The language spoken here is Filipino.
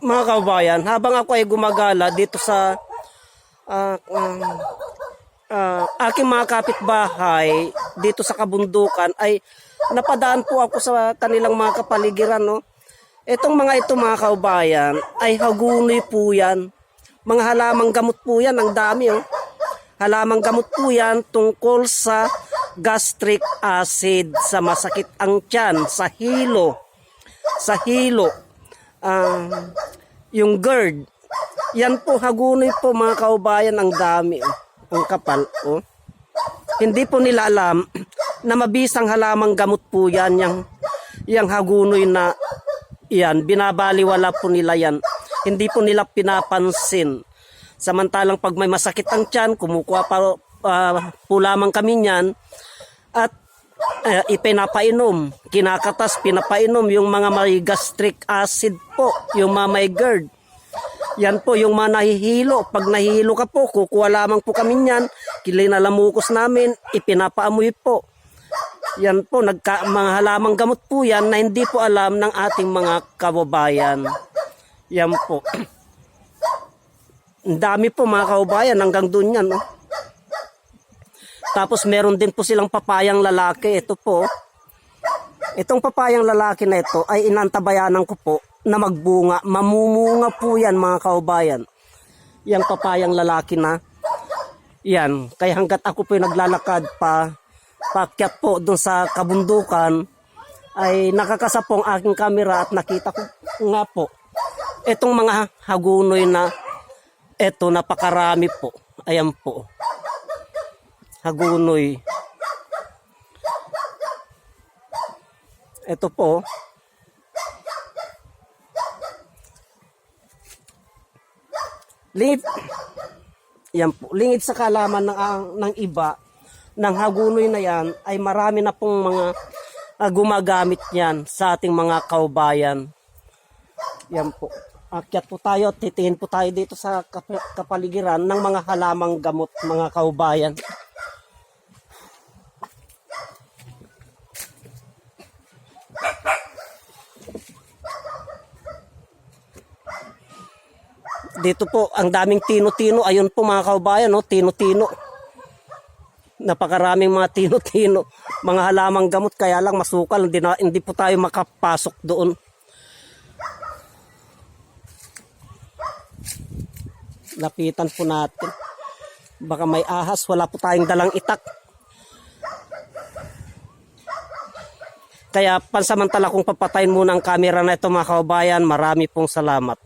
Mga kabayan, habang ako ay gumagala dito sa aking mga kapitbahay dito sa kabundukan, ay napadaan po ako sa kanilang mga kapaligiran, no? Itong mga ito, mga kabayan, ay hagunoy po yan. Mga halamang gamot po yan, ang dami, oh. Halamang gamot po yan tungkol sa gastric acid, sa masakit ang tiyan, sa hilo, yung GERD. Yan po, hagunoy po, mga kaubayan, ang dami, oh. Ang kapal, oh. Hindi po nila alam na mabisang halamang gamot po yan, yung hagunoy na yan, binabaliwala po nila yan. Hindi po nila pinapansin. Samantalang pag may masakit ang tiyan, kumukuha po lamang kami niyan at ipinapainom, kinakatas, pinapainom yung mga may gastric acid po, yung mga may GERD. Yan po yung mga nahihilo. Pag nahihilo ka po, kukuha lamang po kami niyan, kilinalamukos namin, ipinapaamoy po. Yan po, mga halamang gamot po yan na hindi po alam ng ating mga kababayan. Yan po. Ang dami po, mga kababayan, hanggang doon yan. Oh. Tapos meron din po silang papayang lalaki. Ito po. Itong papayang lalaki na ito ay inantabayanan ko po na magbunga. Mamumunga po yan, mga kababayan. Yang papayang lalaki na. Yan. Kaya hanggat ako po naglalakad paakyat po doon sa kabundukan, ay nakakasapong aking kamera at nakita ko nga po itong mga hagunoy na eto, napakarami po. Ayan po. Hagunoy. Ito po. Lingid. Yan po. Lingid sa kalaman ng iba, ng hagunoy na yan, ay marami na pong mga gumagamit yan sa ating mga kaubayan. Yan po. Akyat po tayo, titingin po tayo dito sa kapaligiran ng mga halamang gamot, mga kaubayan. Dito po, ang daming tino-tino. Ayun po, mga kaubayan, no? Tino-tino. Napakaraming mga tino-tino. Mga halamang gamot, kaya lang masukal. Hindi po tayo makapasok doon. Lapitan po natin. Baka may ahas, wala po tayong dalang itak. Kaya pansamantala kong papatayin muna ang camera na ito, mga kaubayan. Marami pong salamat.